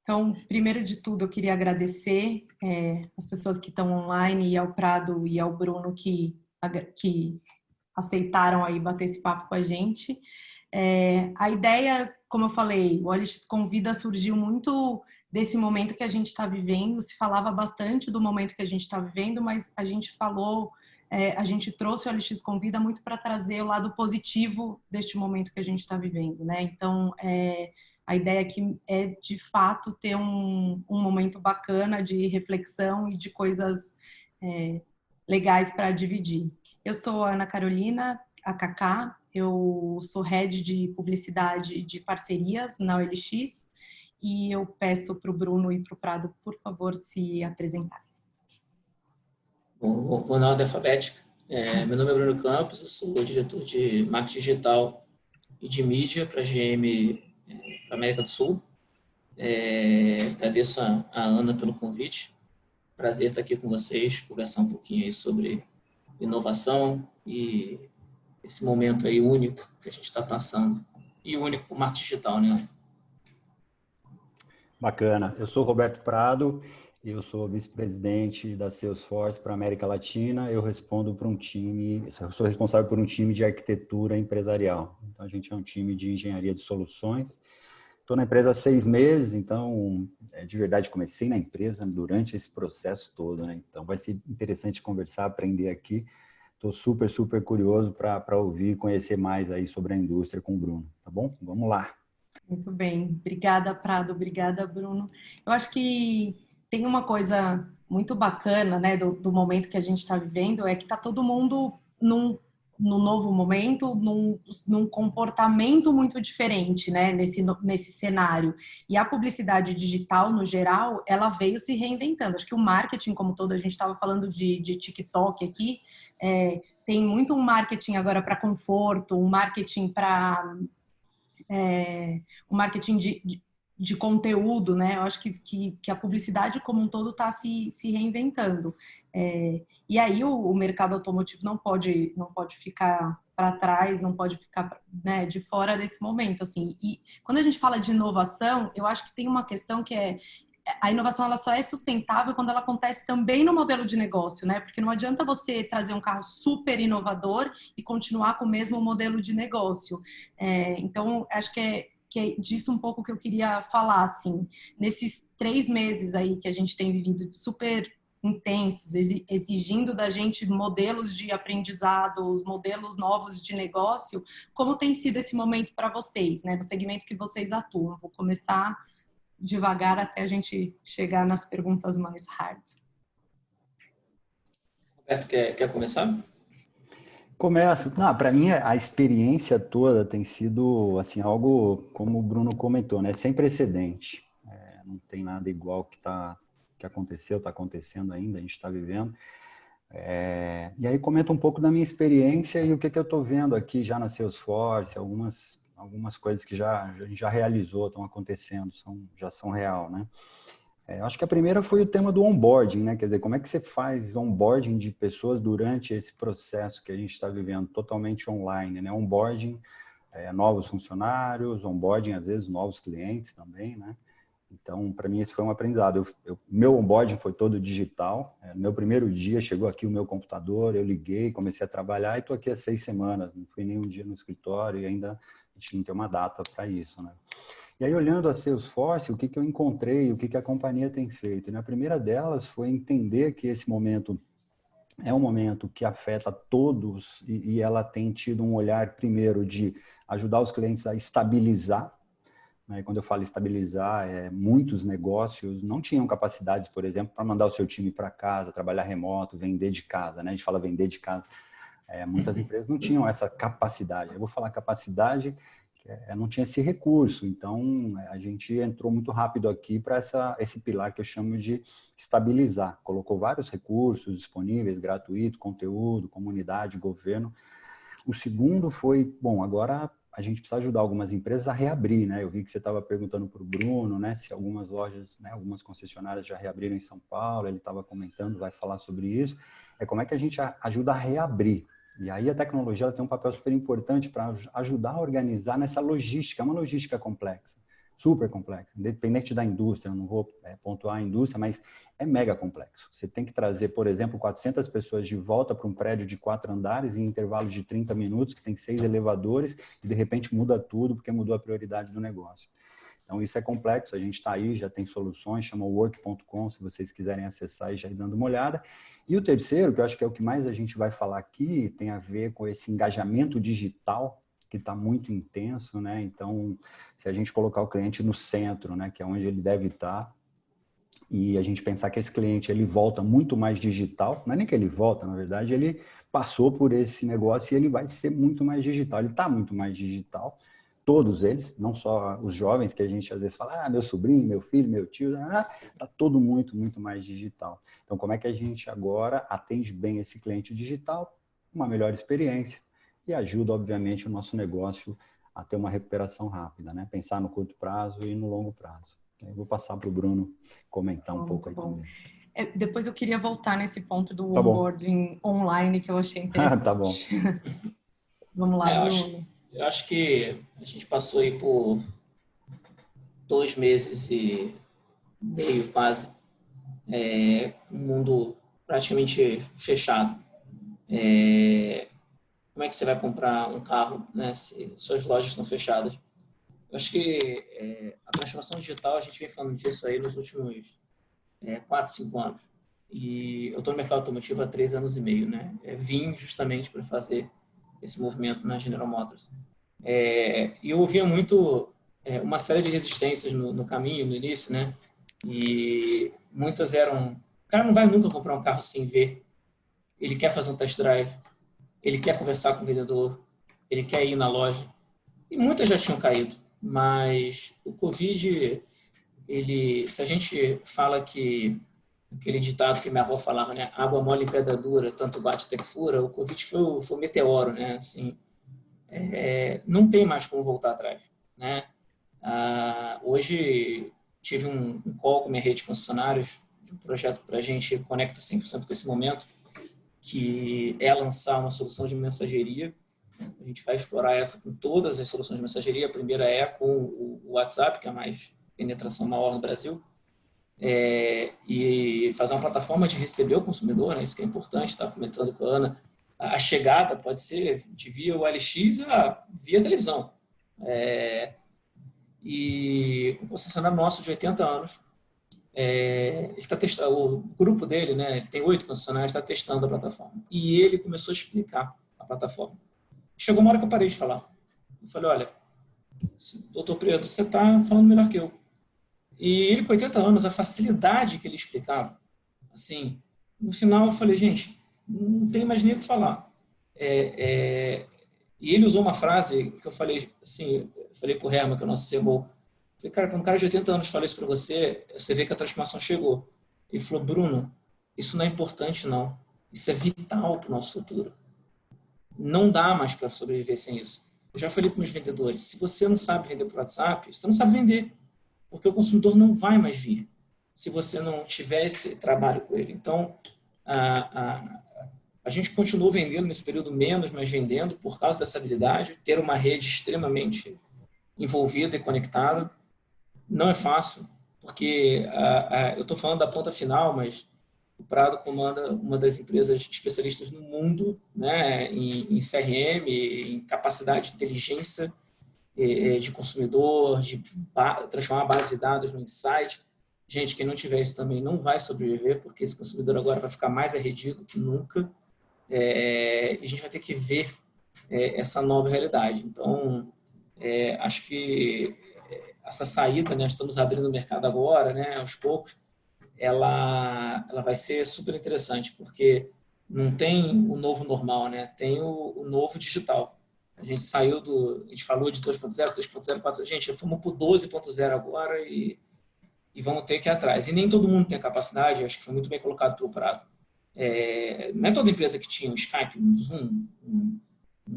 Então, primeiro de tudo, eu queria agradecer as pessoas que estão online e ao Prado e ao Bruno que aceitaram aí bater esse papo com a gente. A ideia, como eu falei, o OLX Convida surgiu muito desse momento que a gente está vivendo. Se falava bastante do momento que a gente está vivendo, mas a gente a gente trouxe o OLX Convida muito para trazer o lado positivo deste momento que a gente está vivendo, né? Então, a ideia aqui é, de fato, ter um momento bacana de reflexão e de coisas legais para dividir. Eu sou a Ana Carolina, a Cacá, eu sou head de publicidade de parcerias na OLX e eu peço para o Bruno e para o Prado, por favor, se apresentarem. Bom, vou na ordem alfabética. Meu nome é Bruno Campos, eu sou diretor de marketing digital e de mídia para a GM para América do Sul. Agradeço a Ana pelo convite. Prazer estar aqui com vocês, conversar um pouquinho aí sobre inovação e esse momento aí único que a gente está passando. E único para o marketing digital, né? Bacana. Eu sou Roberto Prado, eu sou vice-presidente da Salesforce para a América Latina. Eu sou responsável por um time de arquitetura empresarial. Então, a gente é um time de engenharia de soluções. Estou na empresa há 6 meses, então, de verdade, comecei na empresa durante esse processo todo, né? Então, vai ser interessante conversar, aprender aqui. Estou super, super curioso para ouvir e conhecer mais aí sobre a indústria com o Bruno, tá bom? Vamos lá. Muito bem. Obrigada, Prado. Obrigada, Bruno. Eu acho que tem uma coisa muito bacana, né, do momento que a gente está vivendo, é que está todo mundo num novo momento, num comportamento muito diferente, né, nesse cenário. E a publicidade digital, no geral, ela veio se reinventando. Acho que o marketing como todo, a gente estava falando de TikTok aqui, tem muito um marketing agora para conforto, um marketing para o marketing de conteúdo, né? Eu acho que a publicidade como um todo está se reinventando. E aí o mercado automotivo não pode ficar para trás, não pode ficar, né, de fora desse momento, assim. E quando a gente fala de inovação, eu acho que tem uma questão que a inovação ela só é sustentável quando ela acontece também no modelo de negócio, né? Porque não adianta você trazer um carro super inovador e continuar com o mesmo modelo de negócio. Então, acho que é disso um pouco que eu queria falar, assim. Nesses 3 meses aí que a gente tem vivido super intensos, exigindo da gente modelos de aprendizados, modelos novos de negócio, como tem sido esse momento para vocês, né? No segmento que vocês atuam. Vou começar devagar até a gente chegar nas perguntas mais hard. Roberto, quer começar? Começo. Para mim, a experiência toda tem sido assim, algo, como o Bruno comentou, né? Sem precedente. Não tem nada igual que aconteceu, está acontecendo ainda, a gente está vivendo. E aí comenta um pouco da minha experiência e o que eu estou vendo aqui já na Salesforce, algumas coisas que a gente já realizou, estão acontecendo, já são real, né? Acho que a primeira foi o tema do onboarding, né? Quer dizer, como é que você faz onboarding de pessoas durante esse processo que a gente está vivendo totalmente online, né? Onboarding, novos funcionários, onboarding, às vezes, novos clientes também, né? Então, para mim, esse foi um aprendizado. Meu onboarding foi todo digital. No meu primeiro dia, chegou aqui o meu computador, eu liguei, comecei a trabalhar e estou aqui há 6 semanas. Não fui nenhum dia no escritório e ainda a gente não tem uma data para isso, né? E aí, olhando a Salesforce, o que eu encontrei, o que a companhia tem feito? E na primeira delas foi entender que esse momento é um momento que afeta todos e ela tem tido um olhar, primeiro, de ajudar os clientes a estabilizar. Né? Quando eu falo estabilizar, muitos negócios não tinham capacidades, por exemplo, para mandar o seu time para casa, trabalhar remoto, vender de casa. Né? A gente fala vender de casa. Muitas empresas não tinham essa capacidade. Eu vou falar capacidade, não tinha esse recurso. Então, a gente entrou muito rápido aqui para esse pilar que eu chamo de estabilizar. Colocou vários recursos disponíveis, gratuito, conteúdo, comunidade, governo. O segundo foi, bom, agora a gente precisa ajudar algumas empresas a reabrir, né? Eu vi que você estava perguntando para o Bruno, né, se algumas lojas, né, algumas concessionárias já reabriram em São Paulo, ele estava comentando, vai falar sobre isso. Como é que a gente ajuda a reabrir? E aí a tecnologia ela tem um papel super importante para ajudar a organizar nessa logística, é uma logística complexa. super complexo. Independente da indústria, eu não vou pontuar a indústria, mas é mega complexo. Você tem que trazer, por exemplo, 400 pessoas de volta para um prédio de 4 andares em intervalos de 30 minutos, que tem 6 elevadores, e de repente muda tudo porque mudou a prioridade do negócio. Então, isso é complexo, a gente está aí, já tem soluções, chama work.com, se vocês quiserem acessar e já ir dando uma olhada. E o terceiro, que eu acho que é o que mais a gente vai falar aqui, tem a ver com esse engajamento digital, que está muito intenso, né? Então, se a gente colocar o cliente no centro, né, que é onde ele deve estar, e a gente pensar que esse cliente ele volta muito mais digital, não é nem que ele volta, na verdade, ele passou por esse negócio e ele vai ser muito mais digital, ele está muito mais digital, todos eles, não só os jovens que a gente às vezes fala, meu sobrinho, meu filho, meu tio, está todo muito mais digital. Então, como é que a gente agora atende bem esse cliente digital? Uma melhor experiência e ajuda, obviamente, o nosso negócio a ter uma recuperação rápida, né? Pensar no curto prazo e no longo prazo. Eu vou passar para o Bruno comentar um pouco aí também. Depois eu queria voltar nesse ponto do Tá bom. onboarding online que eu achei interessante. Tá bom. Vamos lá, Bruno. Eu acho que a gente passou aí por 2 meses e meio quase, um mundo praticamente fechado. Como é que você vai comprar um carro, né, se suas lojas estão fechadas? Eu acho que a transformação digital, a gente vem falando disso aí nos últimos 4, 5 anos. E eu estou no mercado automotivo há 3 anos e meio, né? Vim justamente para fazer esse movimento na General Motors. E eu ouvia muito uma série de resistências no caminho, no início, né? E muitas eram... O cara não vai nunca comprar um carro sem ver. Ele quer fazer um test drive, ele quer conversar com o vendedor, ele quer ir na loja. E muitas já tinham caído, mas o Covid, se a gente fala que aquele ditado que minha avó falava, né? Água mole em pedra dura, tanto bate até que fura, o Covid foi o meteoro, né? Assim, não tem mais como voltar atrás, né? Hoje tive um call com minha rede de concessionários, de um projeto para a gente conecta 100% com esse momento, que é lançar uma solução de mensageria. A gente vai explorar essa com todas as soluções de mensageria. A primeira é com o WhatsApp, que é a mais penetração maior no Brasil, e fazer uma plataforma de receber o consumidor, né? Isso que é importante, estava comentando com a Ana. A chegada pode ser de via OLX a via televisão. E um concessionário nosso de 80 anos, ele está testando, o grupo dele, né? Ele tem 8 concessionários, está testando a plataforma. E ele começou a explicar a plataforma. Chegou uma hora que eu parei de falar. Eu falei, olha, doutor Preto, você está falando melhor que eu. E ele, com 80 anos, a facilidade que ele explicava, assim, no final eu falei, gente, não tem mais nem o que falar. E ele usou uma frase que eu falei, assim, eu falei pro Herman, que é o nosso CMO, falei, cara, quando um cara de 80 anos fala isso para você, você vê que a transformação chegou. Ele falou, Bruno, isso não é importante, não. Isso é vital para o nosso futuro. Não dá mais para sobreviver sem isso. Eu já falei para meus vendedores, se você não sabe vender por WhatsApp, você não sabe vender, porque o consumidor não vai mais vir se você não tiver esse trabalho com ele. Então, a gente continuou vendendo nesse período menos, mas vendendo por causa dessa habilidade, ter uma rede extremamente envolvida e conectada. Não é fácil, porque eu estou falando da ponta final, mas o Prado comanda uma das empresas especialistas no mundo, né, em CRM, em capacidade de inteligência de consumidor, de transformar a base de dados no insight. Gente, quem não tiver isso também não vai sobreviver, porque esse consumidor agora vai ficar mais arredio que nunca. E a gente vai ter que ver essa nova realidade. Então, acho que essa saída, né, estamos abrindo o mercado agora, né, aos poucos, ela vai ser super interessante, porque não tem o novo normal, né, tem o novo digital. A gente a gente falou de 2.0, 3.0, 4.0, gente, fomos para o 12.0 agora e vamos ter que ir atrás. E nem todo mundo tem a capacidade, acho que foi muito bem colocado pelo Prado. Não é toda empresa que tinha um Skype, um Zoom, um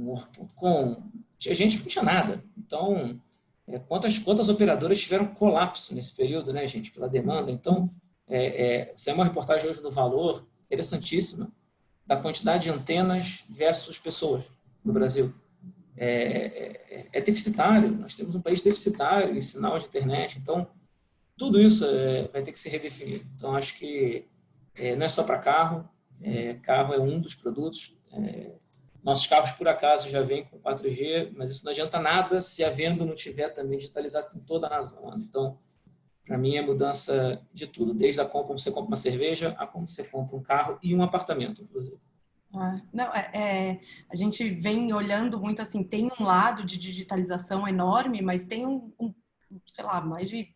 Work.com, tinha gente que não tinha nada. Então, quantas operadoras tiveram colapso nesse período, né, gente, pela demanda? Então, saiu uma reportagem hoje no Valor, interessantíssima, da quantidade de antenas versus pessoas no Brasil. é deficitário. Nós temos um país deficitário em sinal de internet, então tudo isso vai ter que se redefinir. Então, acho que não é só para carro, carro é um dos produtos. Nossos carros, por acaso, já vêm com 4G, mas isso não adianta nada se a venda não tiver também digitalizada, você tem toda a razão. Então, para mim, é mudança de tudo, desde a compra, como você compra uma cerveja, a como você compra um carro e um apartamento, inclusive. Não, a gente vem olhando muito assim, tem um lado de digitalização enorme, mas tem sei lá, mais de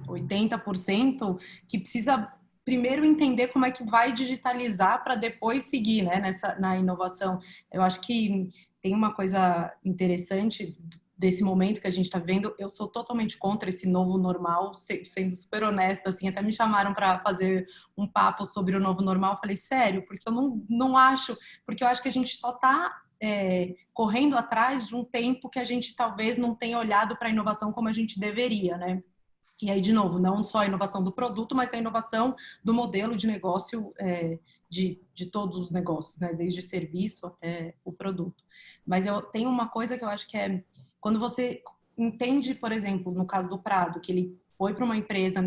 80% que precisa primeiro entender como é que vai digitalizar para depois seguir, né, na inovação. Eu acho que tem uma coisa interessante desse momento que a gente está vivendo. Eu sou totalmente contra esse novo normal, sendo super honesta, assim, até me chamaram para fazer um papo sobre o novo normal. Eu falei, sério, porque eu não acho, porque eu acho que a gente só está correndo atrás de um tempo que a gente talvez não tenha olhado para a inovação como a gente deveria, né? E aí, de novo, não só a inovação do produto, mas a inovação do modelo de negócio de todos os negócios, né? Desde serviço até o produto. Mas eu tenho uma coisa que eu acho que é quando você entende, por exemplo, no caso do Prado, que ele foi para uma empresa,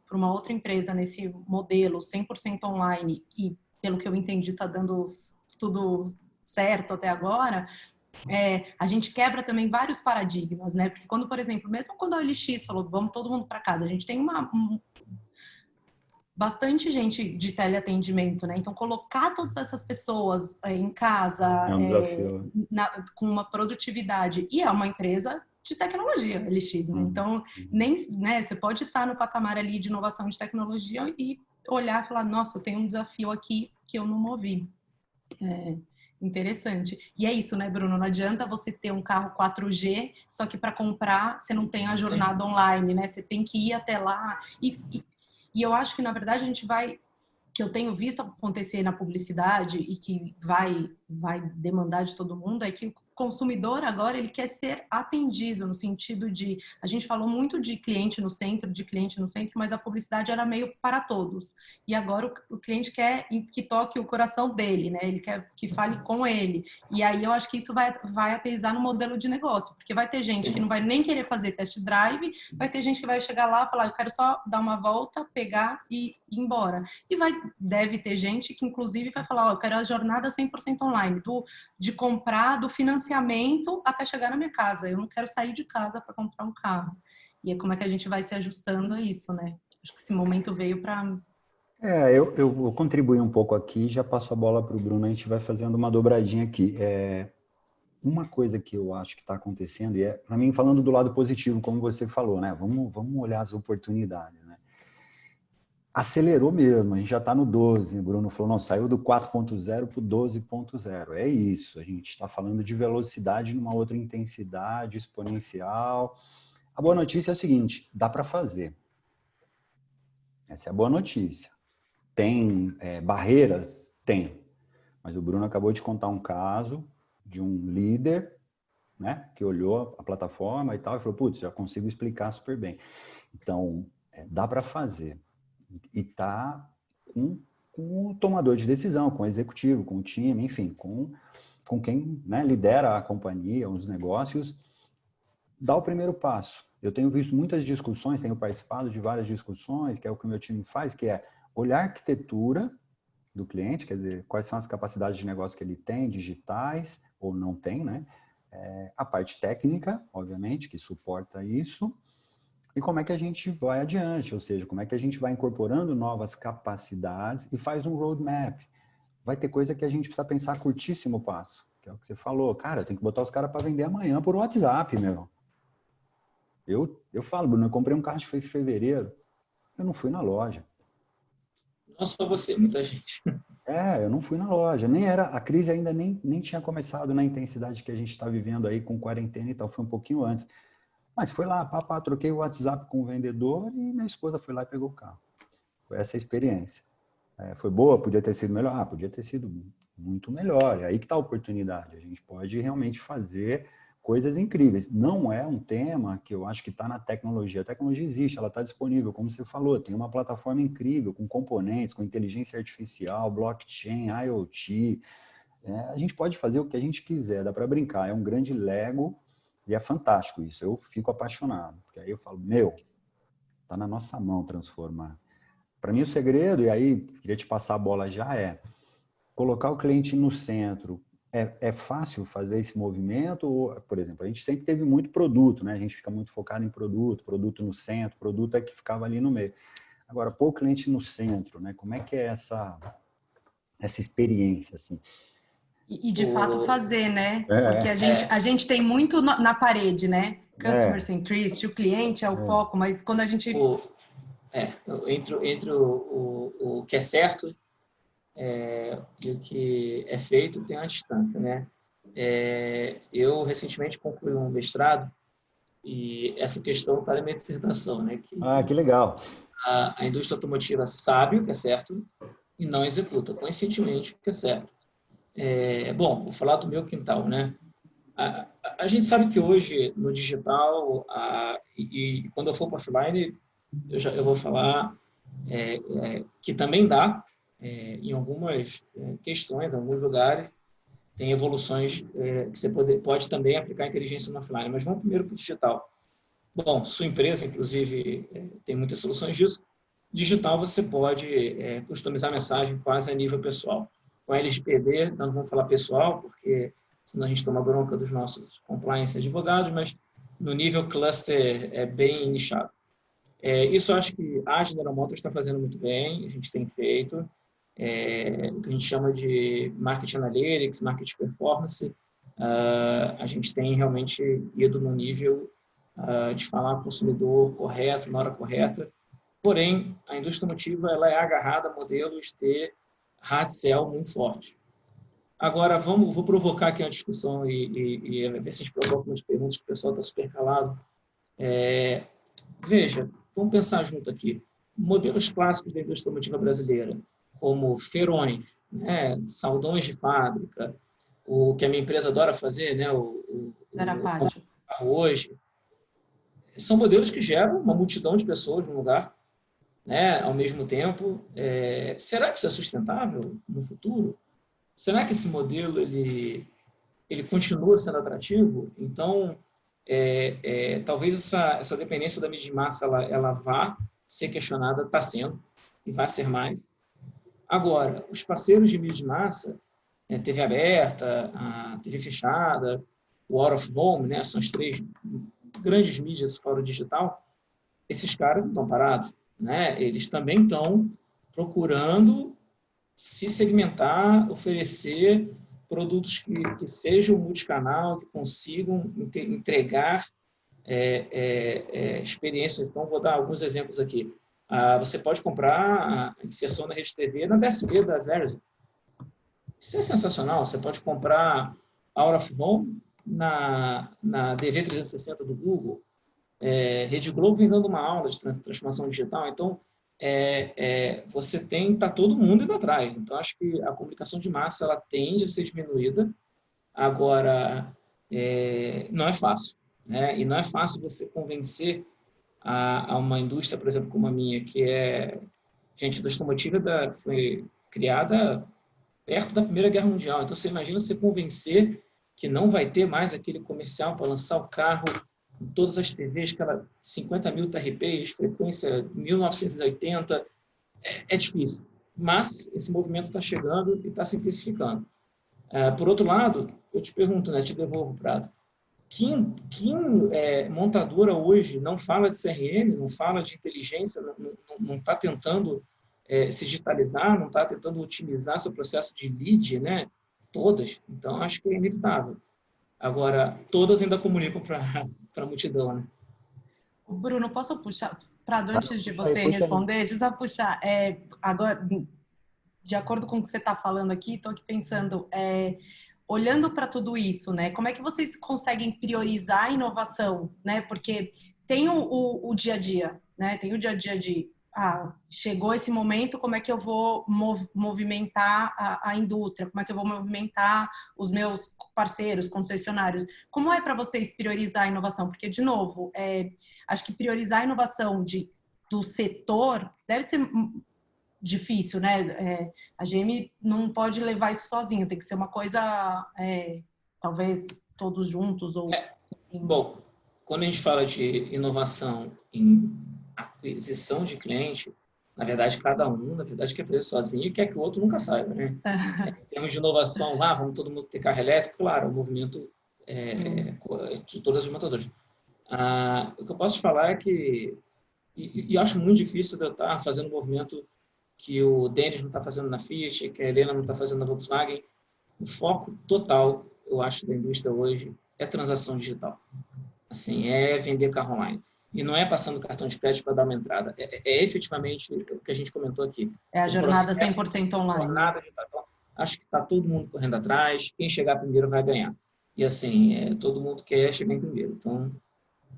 para uma outra empresa nesse modelo 100% online e, pelo que eu entendi, está dando tudo certo até agora. A gente quebra também vários paradigmas, né? Porque quando, por exemplo, mesmo quando a OLX falou, vamos todo mundo para casa, a gente tem bastante gente de teleatendimento, né? Então, colocar todas essas pessoas em casa É um desafio. com uma produtividade, e é uma empresa de tecnologia, LX, né? Então, nem, né, você pode estar no patamar ali de inovação de tecnologia e olhar e falar, nossa, eu tenho um desafio aqui que eu não movi. Interessante. E é isso, né, Bruno? Não adianta você ter um carro 4G, só que para comprar você não tem a jornada online, né? Você tem que ir até lá. E eu acho que, na verdade, a gente vai, que eu tenho visto acontecer na publicidade e que vai demandar de todo mundo, é que o consumidor agora ele quer ser atendido no sentido de, a gente falou muito de cliente no centro, mas a publicidade era meio para todos. E agora o cliente quer que toque o coração dele, né? Ele quer que fale com ele. E aí eu acho que isso vai aterrissar no modelo de negócio, porque vai ter gente que não vai nem querer fazer test drive, vai ter gente que vai chegar lá e falar, eu quero só dar uma volta, pegar e ir embora. E deve ter gente que, inclusive, vai falar, eu quero a jornada 100% online, de comprar, do financiamento até chegar na minha casa. Eu não quero sair de casa para comprar um carro. E é como é que a gente vai se ajustando a isso, né? Acho que esse momento veio para... Eu vou contribuir um pouco aqui, já passo a bola para o Bruno, a gente vai fazendo uma dobradinha aqui. Uma coisa que eu acho que está acontecendo, e para mim, falando do lado positivo, como você falou, né? Vamos olhar as oportunidades, né? Acelerou mesmo, a gente já está no 12, o Bruno falou, não, saiu do 4.0 para o 12.0, é isso, a gente está falando de velocidade numa outra intensidade exponencial. A boa notícia é o seguinte, dá para fazer. Essa é a boa notícia. Tem barreiras? Tem. Mas o Bruno acabou de contar um caso de um líder, né, que olhou a plataforma e tal e falou, putz, já consigo explicar super bem. Então, dá para fazer. E tá com o tomador de decisão, com o executivo, com o time, enfim, com quem, né, lidera a companhia, os negócios, dá o primeiro passo. Eu tenho visto muitas discussões, tenho participado de várias discussões, que é o que o meu time faz, que é olhar a arquitetura do cliente, quer dizer, quais são as capacidades de negócio que ele tem, digitais ou não tem, né? A parte técnica, obviamente, que suporta isso, e como é que a gente vai adiante, ou seja, como é que a gente vai incorporando novas capacidades e faz um roadmap. Vai ter coisa que a gente precisa pensar a curtíssimo passo, que é o que você falou. Cara, eu tenho que botar os caras para vender amanhã por WhatsApp, meu. Eu falo, Bruno, eu comprei um carro de fevereiro, eu não fui na loja. Não só você, muita gente. Eu não fui na loja, a crise ainda nem tinha começado na intensidade que a gente está vivendo aí com quarentena e tal, foi um pouquinho antes. Mas foi lá, troquei o WhatsApp com o vendedor e minha esposa foi lá e pegou o carro. Foi essa a experiência. Foi boa? Podia ter sido melhor? Podia ter sido muito melhor. É aí que está a oportunidade. A gente pode realmente fazer coisas incríveis. Não é um tema que eu acho que está na tecnologia. A tecnologia existe, ela está disponível, como você falou. Tem uma plataforma incrível, com componentes, com inteligência artificial, blockchain, IoT. a gente pode fazer o que a gente quiser, dá para brincar. É um grande Lego e é fantástico isso. Eu fico apaixonado, porque aí eu falo, tá na nossa mão transformar. Para mim o segredo, e aí queria te passar a bola já, é colocar o cliente no centro. É fácil fazer esse movimento? Ou, por exemplo, a gente sempre teve muito produto, né? A gente fica muito focado em produto no centro, produto é que ficava ali no meio. Agora, pôr o cliente no centro, né? Como é que é essa experiência, assim? E de fato fazer, né? Porque É, a gente tem muito na parede, né? Customer é, centricity, o cliente é o foco, mas quando a gente... Entre o que é certo e o que é feito tem uma distância, né? Eu recentemente concluí um mestrado e essa questão está na minha dissertação, né? que legal. A indústria automotiva sabe o que é certo e não executa conscientemente o que é certo. Bom, vou falar do meu quintal, né? A gente sabe que hoje no digital e quando eu for para offline eu vou falar que também dá em algumas questões, em alguns lugares tem evoluções que você pode também aplicar inteligência no offline. Mas vamos primeiro para o digital. Bom, sua empresa, inclusive, tem muitas soluções disso. Digital, você pode customizar a mensagem quase a nível pessoal. Com a LGPD, nós não vamos falar pessoal, porque senão a gente toma bronca dos nossos compliance advogados, mas no nível cluster é bem nichado. Isso eu acho que a General Motors está fazendo muito bem, a gente tem feito, o que a gente chama de Market Analytics, Market Performance, a gente tem realmente ido no nível de falar ao consumidor correto, na hora correta. Porém, a indústria automotiva ela é agarrada a modelos de hard sell muito fortes. Agora, vou provocar aqui uma discussão e ver se a gente provoca umas perguntas que o pessoal está super calado. Veja, vamos pensar junto aqui. Modelos clássicos da indústria automotiva brasileira, como feirões, né, saldões de fábrica, o que a minha empresa adora fazer, né, o carro hoje, são modelos que geram uma multidão de pessoas no lugar, né, ao mesmo tempo. Será que isso é sustentável no futuro? Será que esse modelo ele continua sendo atrativo? Então, talvez essa dependência da mídia de massa ela vá ser questionada, está sendo, e vai ser mais. Agora, os parceiros de mídia de massa, TV aberta, a TV fechada, o out of home, né, são as três grandes mídias fora o digital, esses caras não estão parados, né? Eles também estão procurando se segmentar, oferecer produtos que sejam multicanal, que consigam entregar experiências. Então, vou dar alguns exemplos aqui. Você pode comprar a inserção na rede TV na DSP da Verizon. Isso é sensacional. Você pode comprar Out of Home na DV360 do Google. Rede Globo vem dando uma aula de transformação digital. Então, você está todo mundo indo atrás. Então, acho que a comunicação de massa ela tende a ser diminuída. Agora, não é fácil, né? E não é fácil você convencer a uma indústria, por exemplo, como a minha, que gente, a indústria automotiva foi criada perto da Primeira Guerra Mundial. Então, você imagina você convencer que não vai ter mais aquele comercial para lançar o carro com todas as TVs, aquela 50 mil TRPs, frequência 1980, é difícil. Mas esse movimento está chegando e está se intensificando. Por outro lado, eu te pergunto, né, te devolvo, Prado, que montadora hoje não fala de CRM, não fala de inteligência, não está tentando se digitalizar, não está tentando otimizar seu processo de lead, né? Todas. Então, acho que é inevitável. Agora, todas ainda comunicam para a multidão, né? Bruno, posso puxar, Prado, antes de você Puxa aí. responder, deixa eu só puxar. Agora, de acordo com o que você está falando aqui, estou aqui pensando, olhando para tudo isso, né? Como é que vocês conseguem priorizar a inovação, né? Porque tem o dia a dia, né? Tem o dia a dia de chegou esse momento, como é que eu vou movimentar a indústria? Como é que eu vou movimentar os meus parceiros, concessionários? Como é para vocês priorizar a inovação? Porque, de novo, acho que priorizar a inovação do setor deve ser difícil, né? A GM não pode levar isso sozinho, tem que ser uma coisa, talvez todos juntos ou... Bom, quando a gente fala de inovação em aquisição de cliente, na verdade, cada um, na verdade, quer fazer sozinho e quer que o outro nunca saiba, né? Em termos de inovação, vamos todo mundo ter carro elétrico, claro, o movimento de todas as montadoras. O que eu posso te falar é que, e acho muito difícil de eu estar fazendo um movimento que o Denis não está fazendo na Fiat, que a Helena não está fazendo na Volkswagen. O foco total, eu acho, da indústria hoje é transação digital. Assim, é vender carro online. E não é passando cartão de crédito para dar uma entrada. É efetivamente o que a gente comentou aqui. É a O jornada processo 100% online. jornada digital. Então, acho que está todo mundo correndo atrás. Quem chegar primeiro vai ganhar. E assim, todo mundo quer chegar em primeiro. Então,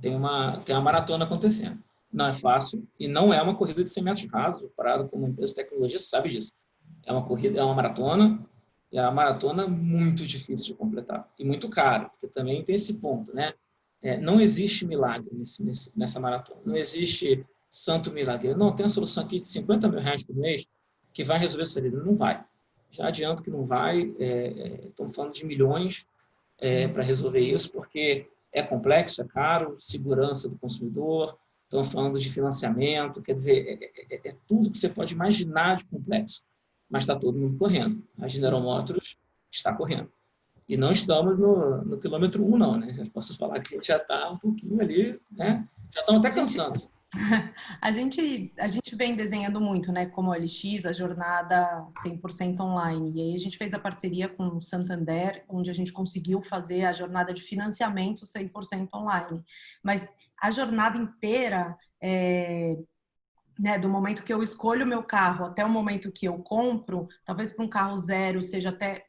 tem uma maratona acontecendo. Não é fácil e não é uma corrida de 100 metros rasos. Parado como uma empresa de tecnologia sabe disso. É uma corrida, é uma maratona. E é uma maratona muito difícil de completar. E muito caro, porque também tem esse ponto, né? Não existe milagre nessa maratona. Não existe santo milagre. Não, tem uma solução aqui de R$ 50.000 por mês que vai resolver essa vida. Não vai. Já adianto que não vai. Estamos falando de milhões para resolver isso, porque é complexo, é caro, segurança do consumidor, estamos falando de financiamento, quer dizer, é tudo que você pode imaginar de complexo. Mas está todo mundo correndo. A General Motors está correndo. E não estamos no quilômetro 1, não, né? Eu posso falar que a gente já está um pouquinho ali, né? Já estamos até cansando. A gente vem desenhando muito, né? Como OLX, a jornada 100% online. E aí a gente fez a parceria com o Santander, onde a gente conseguiu fazer a jornada de financiamento 100% online. Mas a jornada inteira, né, do momento que eu escolho o meu carro até o momento que eu compro, talvez para um carro zero seja até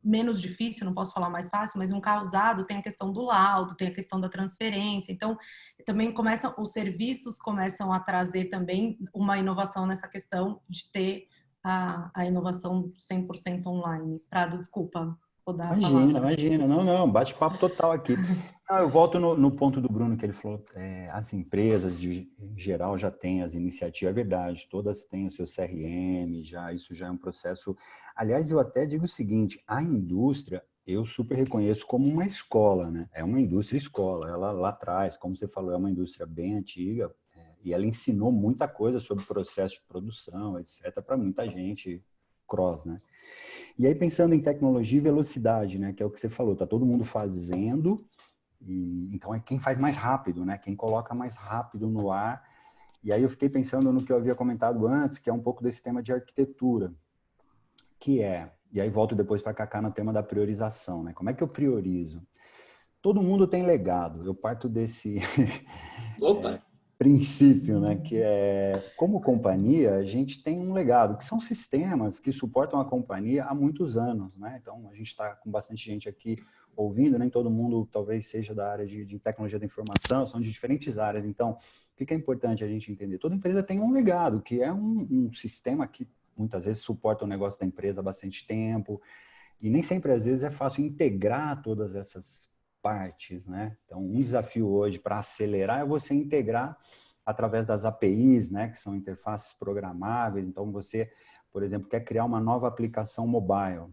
menos difícil, não posso falar mais fácil, mas um carro usado tem a questão do laudo, tem a questão da transferência. Então, também os serviços começam a trazer também uma inovação nessa questão de ter a inovação 100% online. Prado, desculpa, vou dar a Imagina, palavra. imagina. Não, não, bate-papo total aqui. Não, eu volto no ponto do Bruno, que ele falou, as empresas, em geral, já têm as iniciativas, é verdade, todas têm o seu CRM, isso já é um processo. Aliás, eu até digo o seguinte, a indústria, eu super reconheço como uma escola, né? É uma indústria escola, ela lá atrás, como você falou, é uma indústria bem antiga, e ela ensinou muita coisa sobre processo de produção, etc., para muita gente cross, né? E aí, pensando em tecnologia e velocidade, né, que é o que você falou, tá todo mundo fazendo, então é quem faz mais rápido, né, quem coloca mais rápido no ar. E aí eu fiquei pensando no que eu havia comentado antes, que é um pouco desse tema de arquitetura, e aí volto depois para Cacá no tema da priorização, né, como é que eu priorizo? Todo mundo tem legado, eu parto desse Opa! princípio, né, que como companhia, a gente tem um legado, que são sistemas que suportam a companhia há muitos anos, né? Então, a gente está com bastante gente aqui ouvindo, nem todo mundo talvez seja da área de tecnologia da informação, são de diferentes áreas. Então, o que é importante a gente entender? Toda empresa tem um legado, que é um sistema que muitas vezes suporta o negócio da empresa há bastante tempo, e nem sempre, às vezes, é fácil integrar todas essas partes, né? Então, um desafio hoje para acelerar é você integrar através das APIs, né? Que são interfaces programáveis. Então, você, por exemplo, quer criar uma nova aplicação mobile.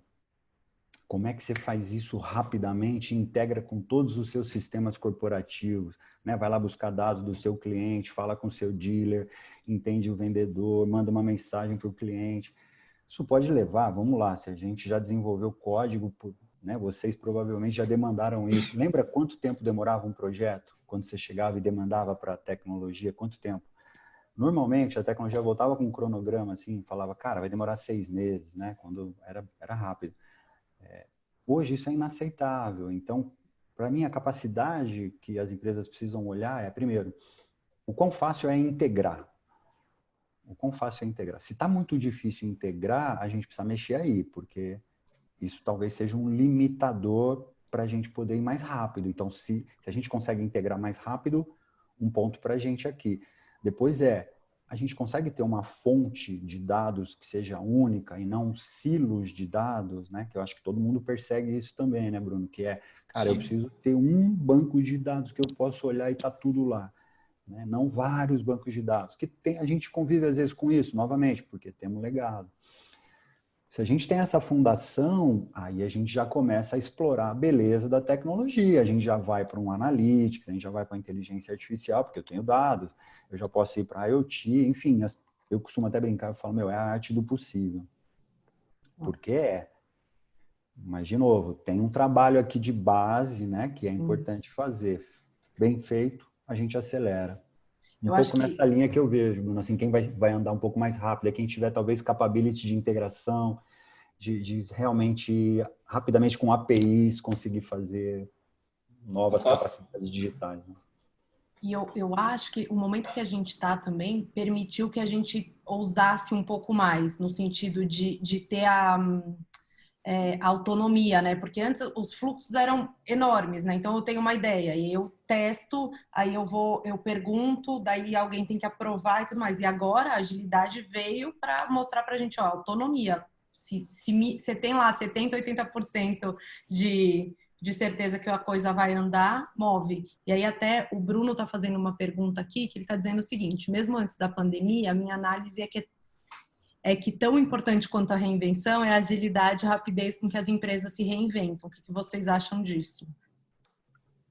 Como é que você faz isso rapidamente e integra com todos os seus sistemas corporativos? Né? Vai lá buscar dados do seu cliente, fala com o seu dealer, entende o vendedor, manda uma mensagem para o cliente. Isso pode levar, vamos lá, se a gente já desenvolveu código, né, vocês provavelmente já demandaram isso. Lembra quanto tempo demorava um projeto? Quando você chegava e demandava para a tecnologia, quanto tempo? Normalmente, a tecnologia voltava com um cronograma, assim, falava, cara, vai demorar 6 meses, né? Quando era rápido. Hoje isso é inaceitável. Então, para mim, a capacidade que as empresas precisam olhar é, primeiro, o quão fácil é integrar. O quão fácil é integrar. Se está muito difícil integrar, a gente precisa mexer aí, porque isso talvez seja um limitador para a gente poder ir mais rápido. Então, se a gente consegue integrar mais rápido, um ponto para a gente aqui. Depois a gente consegue ter uma fonte de dados que seja única e não silos de dados, né? Que eu acho que todo mundo persegue isso também, né, Bruno? Que cara, eu Sim. preciso ter um banco de dados que eu posso olhar e tá tudo lá. né? Não vários bancos de dados. A gente convive às vezes com isso, novamente, porque temos legado. Se a gente tem essa fundação, aí a gente já começa a explorar a beleza da tecnologia. A gente já vai para um analytics, a gente já vai para a inteligência artificial, porque eu tenho dados, eu já posso ir para a IoT, enfim, eu costumo até brincar, eu falo, é a arte do possível. Porque mas, de novo, tem um trabalho aqui de base, né, que é importante fazer. Bem feito, a gente acelera. Pouco nessa linha que eu vejo, Bruno. Assim, quem vai andar um pouco mais rápido é quem tiver, talvez, capability de integração, de realmente, rapidamente, com APIs, conseguir fazer novas capacidades digitais. Né? E eu acho que o momento que a gente está também permitiu que a gente ousasse um pouco mais, no sentido de ter a autonomia, né? Porque antes os fluxos eram enormes, né? Então eu tenho uma ideia e eu testo, aí eu pergunto, daí alguém tem que aprovar e tudo mais. E agora a agilidade veio para mostrar para a gente, ó, autonomia. Se você tem lá 70%, 80% de certeza que a coisa vai andar, move. E aí até o Bruno está fazendo uma pergunta aqui, que ele está dizendo o seguinte, mesmo antes da pandemia, a minha análise é que tão importante quanto a reinvenção é a agilidade e a rapidez com que as empresas se reinventam. O que vocês acham disso?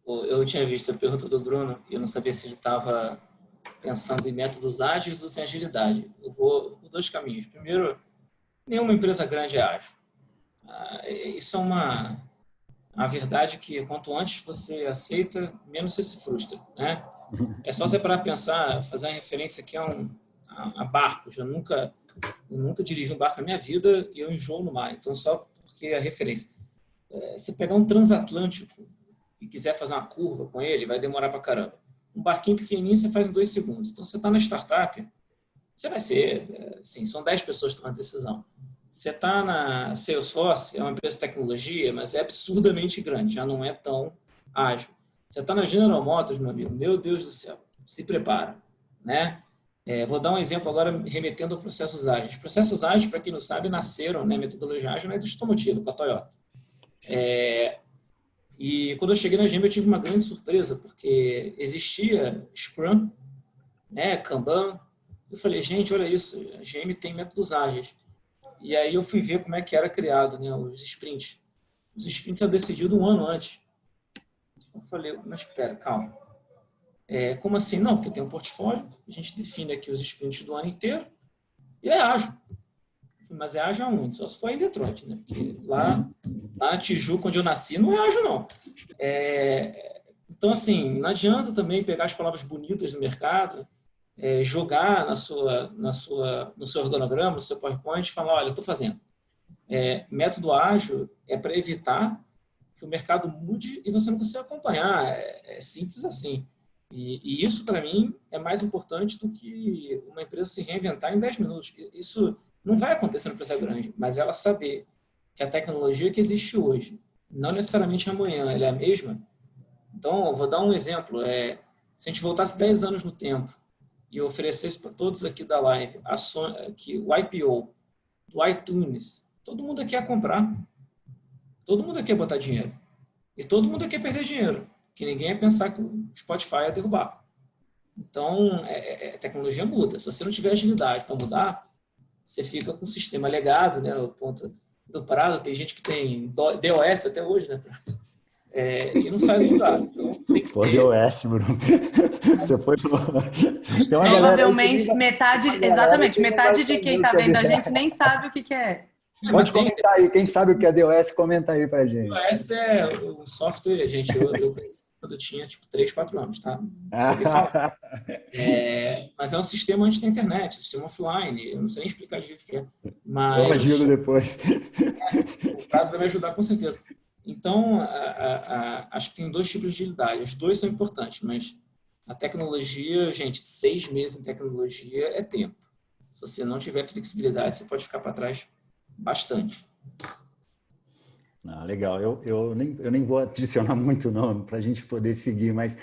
Eu tinha visto a pergunta do Bruno e eu não sabia se ele estava pensando em métodos ágeis ou em agilidade. Eu vou por dois caminhos. Primeiro, nenhuma empresa grande é ágil. Isso é a verdade que quanto antes você aceita, menos você se frustra, né? É só você parar para pensar, fazer uma referência aqui a barcos. Eu nunca dirigi um barco na minha vida e eu enjoo no mar. Então, só porque a referência. Se pegar um transatlântico e quiser fazer uma curva com ele, vai demorar para caramba. Um barquinho pequenininho você faz em 2 segundos. Então, você está na startup, você vai ser, assim, são 10 pessoas tomando decisão. Você está na Salesforce, é uma empresa de tecnologia, mas é absurdamente grande, já não é tão ágil. Você está na General Motors, meu amigo, meu Deus do céu, se prepara, né? Vou dar um exemplo agora, remetendo a processos ágeis. Processos ágeis, para quem não sabe, nasceram, né, metodologia ágil na indústria automotiva, com a Toyota. E quando eu cheguei na GM, eu tive uma grande surpresa, porque existia Scrum, né, Kanban. Eu falei, gente, olha isso, a GM tem métodos ágeis. E aí eu fui ver como é que era criado, né, os sprints. Os sprints são decididos 1 ano antes. Eu falei, mas espera, calma. Como assim? Não, porque tem um portfólio, a gente define aqui os sprints do ano inteiro e é ágil. Mas é ágil aonde? Só se for em Detroit, né? Porque lá na Tijuca, onde eu nasci, não é ágil, não. Então, assim, não adianta também pegar as palavras bonitas do mercado, jogar no seu organograma, no seu PowerPoint e falar, olha, eu estou fazendo. Método ágil é para evitar que o mercado mude e você não consiga acompanhar. É simples assim. E isso, para mim, é mais importante do que uma empresa se reinventar em 10 minutos. Isso não vai acontecer na empresa grande, mas ela saber que a tecnologia que existe hoje, não necessariamente amanhã, ela é a mesma. Então, eu vou dar um exemplo. Se a gente voltasse 10 anos no tempo e oferecesse para todos aqui da live o IPO do iTunes, todo mundo aqui ia comprar. Todo mundo aqui ia botar dinheiro. E todo mundo aqui ia perder dinheiro. Que ninguém ia pensar que o Spotify ia derrubar. Então, a tecnologia muda. Se você não tiver agilidade para mudar, você fica com o sistema legado, né? O ponto do Prado, tem gente que tem DOS até hoje, né? E não sai do lugar. Então, tem que ter... DOS, Bruno. Você foi... Tem uma provavelmente, metade de quem está vendo a gente nem sabe o que é. Pode comentar aí, quem sabe o que é DOS, comenta aí pra gente. DOS é um software, gente, eu conheci quando eu tinha, 3, 4 anos, tá? Mas é um sistema antes da internet, um sistema offline, eu não sei nem explicar direito o que é. Mas eu ajudo depois. O prazo vai me ajudar com certeza. Então, acho que tem 2 tipos de agilidade, os 2 são importantes, mas a tecnologia, gente, 6 meses em tecnologia é tempo. Se você não tiver flexibilidade, você pode ficar para trás bastante. Legal. Eu nem vou adicionar muito não para a gente poder seguir, mas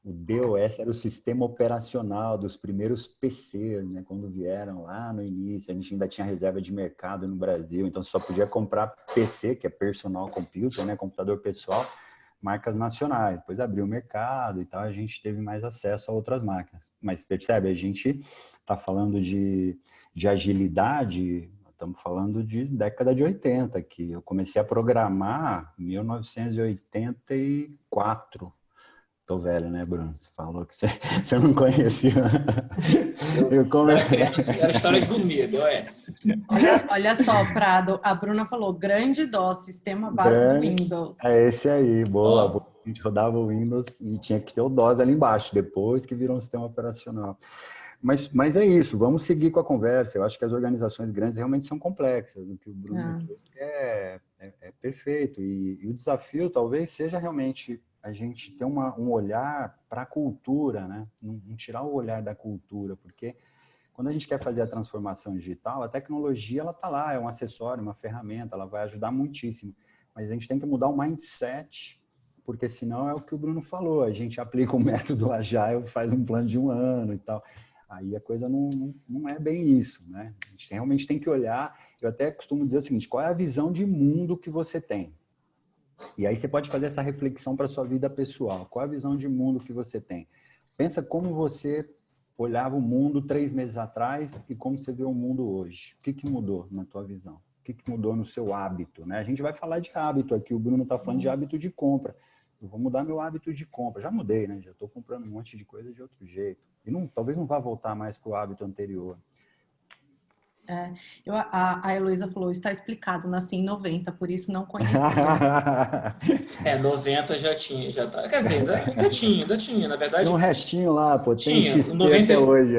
o DOS era o sistema operacional dos primeiros PCs, né? Quando vieram lá no início, a gente ainda tinha reserva de mercado no Brasil, então você só podia comprar PC, que é personal computer, né? Computador pessoal, marcas nacionais. Depois abriu o mercado e tal, a gente teve mais acesso a outras marcas. Mas percebe, a gente está falando de agilidade, estamos falando de década de 80, que eu comecei a programar em 1984. Tô velho, né, Bruno? Você falou que você não conhecia. Era história de dormir, DOS. Olha só, Prado, a Bruna falou, grande DOS, sistema base do Windows. É esse aí, boa. Ó. A gente rodava o Windows e tinha que ter o DOS ali embaixo, depois que virou um sistema operacional. Mas é isso, vamos seguir com a conversa. Eu acho que as organizações grandes realmente são complexas. O que o Bruno trouxe é perfeito. E o desafio talvez seja realmente a gente ter um olhar para a cultura, né? Não tirar o olhar da cultura, porque quando a gente quer fazer a transformação digital, a tecnologia ela está lá, é um acessório, uma ferramenta, ela vai ajudar muitíssimo. Mas a gente tem que mudar o mindset, porque senão é o que o Bruno falou, a gente aplica o método Agile, faz um plano de 1 ano e tal. Aí a coisa não é bem isso, né? A gente realmente tem que olhar, eu até costumo dizer o seguinte, qual é a visão de mundo que você tem? E aí você pode fazer essa reflexão para a sua vida pessoal. Qual é a visão de mundo que você tem? Pensa como você olhava o mundo 3 meses atrás e como você vê o mundo hoje. O que mudou na tua visão? O que mudou no seu hábito, né? A gente vai falar de hábito aqui, o Bruno está falando de hábito de compra. Eu vou mudar meu hábito de compra. Já mudei, né? Já estou comprando um monte de coisa de outro jeito. E talvez não vá voltar mais para o hábito anterior. A Heloísa falou, está explicado, nasci em 90, por isso não conhecia. 90 já tinha, já tá. Quer dizer, ainda tinha, na verdade. Tinha um restinho lá, pô, tem tinha, XP 90... até hoje.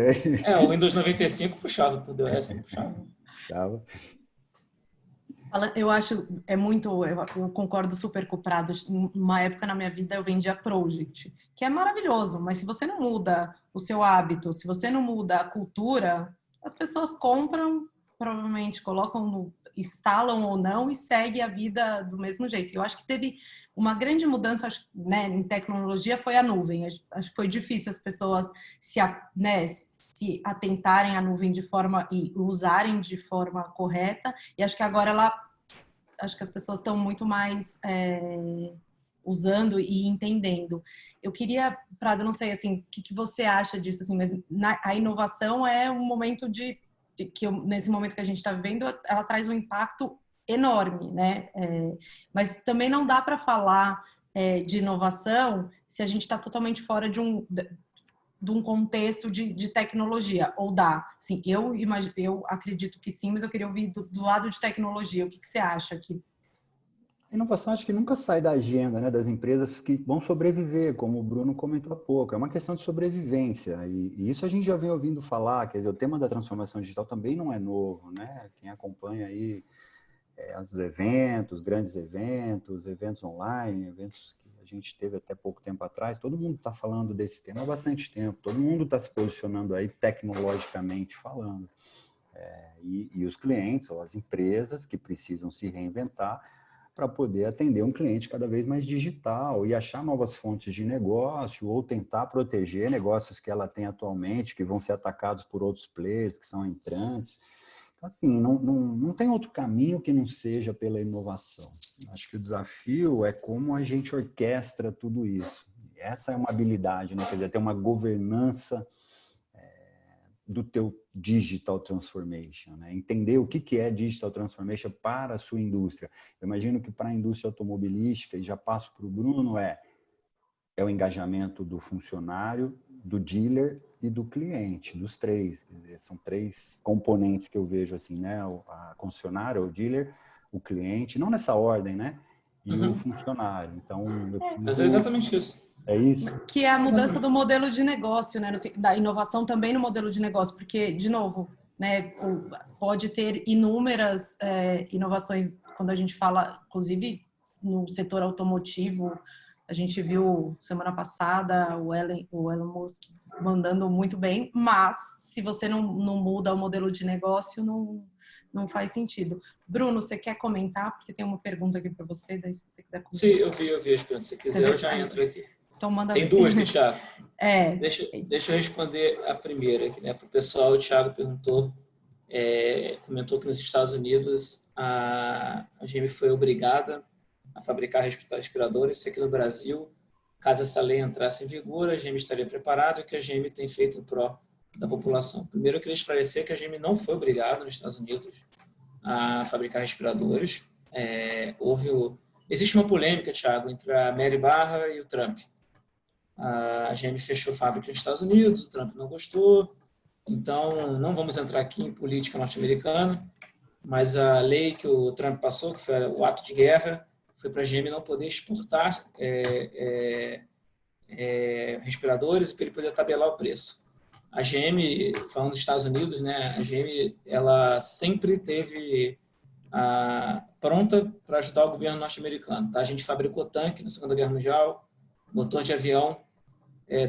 O Windows 95 puxava por DOS, não puxava. Puxava. Eu acho, eu concordo super com o Prado. Uma época na minha vida eu vendia Project, que é maravilhoso, mas se você não muda o seu hábito, se você não muda a cultura, as pessoas compram, provavelmente instalam ou não e segue a vida do mesmo jeito. Eu acho que teve uma grande mudança, né, em tecnologia, foi a nuvem. Acho que foi difícil as pessoas se atentarem à nuvem de forma e usarem de forma correta. E acho que agora acho que as pessoas estão muito mais usando e entendendo. Eu queria, Prado, não sei assim, o que você acha disso, assim, mas a inovação é um momento nesse momento que a gente está vivendo, ela traz um impacto enorme, né? Mas também não dá para falar de inovação se a gente está totalmente fora de um contexto de tecnologia, ou dá? Assim, eu acredito que sim, mas eu queria ouvir do lado de tecnologia. O que você acha aqui? A inovação acho que nunca sai da agenda, né, das empresas que vão sobreviver, como o Bruno comentou há pouco. É uma questão de sobrevivência. E isso a gente já vem ouvindo falar, quer dizer, o tema da transformação digital também não é novo, né? Quem acompanha aí os eventos, grandes eventos online, eventos que a gente teve até pouco tempo atrás, todo mundo está falando desse tema há bastante tempo, todo mundo está se posicionando aí tecnologicamente falando. E os clientes ou as empresas que precisam se reinventar para poder atender um cliente cada vez mais digital e achar novas fontes de negócio ou tentar proteger negócios que ela tem atualmente, que vão ser atacados por outros players que são entrantes. Então, assim, não tem outro caminho que não seja pela inovação. Acho que o desafio é como a gente orquestra tudo isso. Essa é uma habilidade, né? Quer dizer, ter uma governança do teu digital transformation, né? Entender o que é digital transformation para a sua indústria. Eu imagino que para a indústria automobilística, e já passo para o Bruno, é o engajamento do funcionário, do dealer e do cliente, dos três. Quer dizer, são 3 componentes que eu vejo assim, né? A concessionária, o dealer, o cliente, não nessa ordem, né? E o funcionário. Então, Mas é exatamente isso. É isso? Que é a mudança do modelo de negócio, né? Da inovação também no modelo de negócio, porque, de novo, né, pode ter inúmeras inovações quando a gente fala, inclusive, no setor automotivo. A gente viu semana passada o Elon Musk mandando muito bem, mas se você não muda o modelo de negócio, não faz sentido. Bruno, você quer comentar? Porque tem uma pergunta aqui para você, daí se você quiser comentar. Sim, eu vi as perguntas. Se quiser, eu já entro aqui. Então, manda tem 2 do Thiago. Deixa eu responder a primeira aqui, né? Para o pessoal, o Thiago comentou que nos Estados Unidos a GM foi obrigada a fabricar respiradores, se aqui no Brasil, caso essa lei entrasse em vigor, a GM estaria preparada e o que a GM tem feito em pró da população. Primeiro, eu queria esclarecer que a GM não foi obrigada nos Estados Unidos a fabricar respiradores. Existe uma polêmica, Thiago, entre a Mary Barra e o Trump. A GM fechou fábrica nos Estados Unidos, o Trump não gostou, então não vamos entrar aqui em política norte-americana, mas a lei que o Trump passou, que foi o ato de guerra, foi para a GM não poder exportar respiradores para ele poder tabelar o preço. A GM, falando dos Estados Unidos, né, a GM ela sempre teve pronta para ajudar o governo norte-americano. Tá? A gente fabricou tanque na Segunda Guerra Mundial, motor de avião,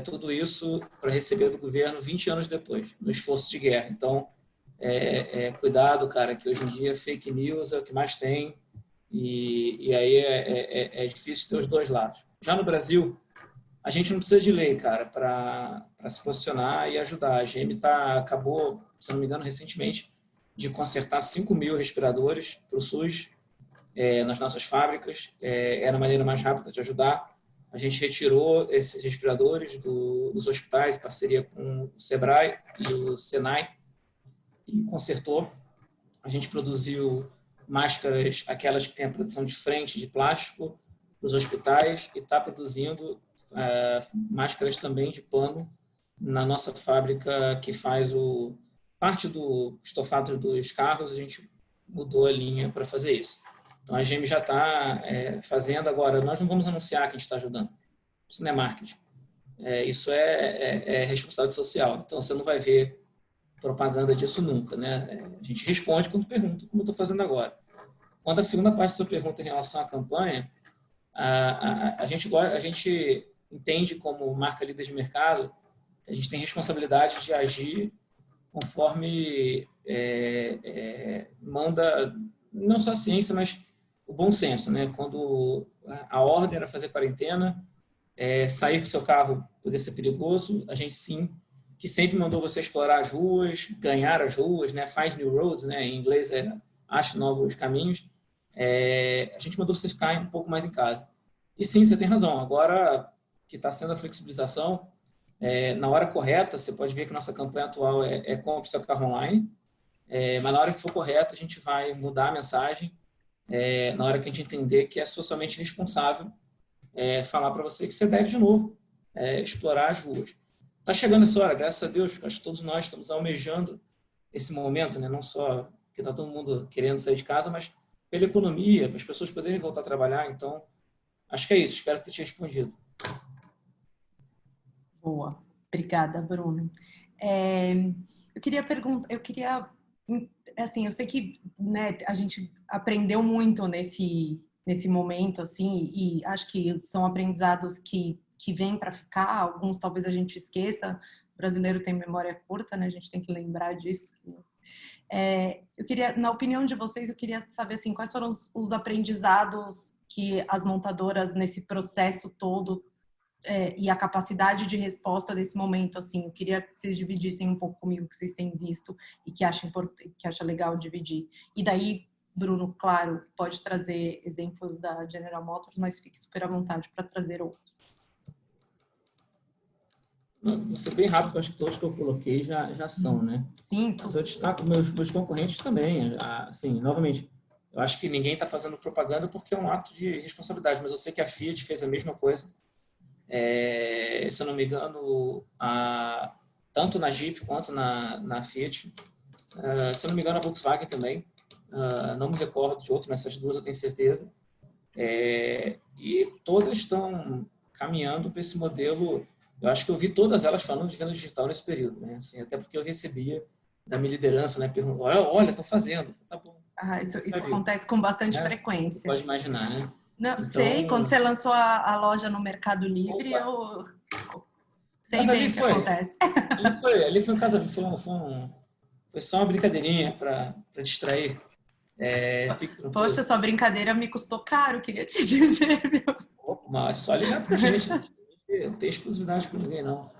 tudo isso para receber do governo 20 anos depois, no esforço de guerra. Então, cuidado, cara, que hoje em dia fake news é o que mais tem e aí é difícil ter os dois lados. Já no Brasil, a gente não precisa de lei, cara, para se posicionar e ajudar. A GM acabou, se não me engano, recentemente, de consertar 5.000 respiradores para o SUS nas nossas fábricas. Era a maneira mais rápida de ajudar. A gente retirou esses respiradores dos hospitais em parceria com o Sebrae e o Senai e consertou. A gente produziu máscaras, aquelas que têm a produção de frente de plástico, para os hospitais e está produzindo máscaras também de pano na nossa fábrica que faz parte do estofado dos carros. A gente mudou a linha para fazer isso. Então a GM já está fazendo agora. Nós não vamos anunciar que a gente está ajudando. Isso não é marketing. Isso é responsabilidade social. Então você não vai ver propaganda disso nunca, né? A gente responde quando pergunta, como eu estou fazendo agora. Quanto à segunda parte da sua pergunta em relação à campanha, a gente entende como marca líder de mercado que a gente tem responsabilidade de agir conforme manda não só a ciência, mas o bom senso, né? Quando a ordem era fazer quarentena, sair com o seu carro poder ser perigoso, a gente sim, que sempre mandou você explorar as ruas, ganhar as ruas, né? Find new roads, né? Em inglês ache novos caminhos. A gente mandou você ficar um pouco mais em casa. E sim, você tem razão. Agora que está sendo a flexibilização, na hora correta, você pode ver que nossa campanha atual compre seu carro online, mas na hora que for correta, a gente vai mudar a mensagem, na hora que a gente entender que é socialmente responsável falar para você que você deve, de novo, explorar as ruas. Está chegando essa hora, graças a Deus, acho que todos nós estamos almejando esse momento, né? Não só que está todo mundo querendo sair de casa, mas pela economia, para as pessoas poderem voltar a trabalhar. Então, acho que é isso. Espero ter te respondido. Boa. Obrigada, Bruno. Eu queria perguntar, assim, eu sei que, né, a gente aprendeu muito nesse momento, assim, e acho que são aprendizados que vêm para ficar. Alguns talvez a gente esqueça. O brasileiro tem memória curta, né? A gente tem que lembrar disso. Eu queria, na opinião de vocês, eu queria saber assim, quais foram os aprendizados que as montadoras nesse processo todo e a capacidade de resposta desse momento, assim. Eu queria que vocês dividissem um pouco comigo o que vocês têm visto e que acha legal dividir. E daí, Bruno, claro, pode trazer exemplos da General Motors, mas fique super à vontade para trazer outros. Vou ser bem rápido, acho que todos que eu coloquei já são, né? Sim, mas eu destaco meus concorrentes também. Assim, novamente, eu acho que ninguém está fazendo propaganda porque é um ato de responsabilidade, mas eu sei que a Fiat fez a mesma coisa. Se eu não me engano, tanto na Jeep quanto na Fiat. Se eu não me engano, a Volkswagen também. Não me recordo de outro, mas essas duas eu tenho certeza. E todas estão caminhando para esse modelo. Eu acho que eu vi todas elas falando de venda digital nesse período, né? Assim, até porque eu recebia da minha liderança, né? Perguntando, olha, estou fazendo. Tá bom. Isso acontece com bastante frequência. Você pode imaginar, né? Não, então, sei, quando você lançou a loja no Mercado Livre, eu sei bem o que acontece. Ali foi um casamento, foi só uma brincadeirinha para distrair. Poxa, sua brincadeira me custou caro, queria te dizer, viu? Mas só ligar pra gente. Não tem exclusividade com ninguém, não.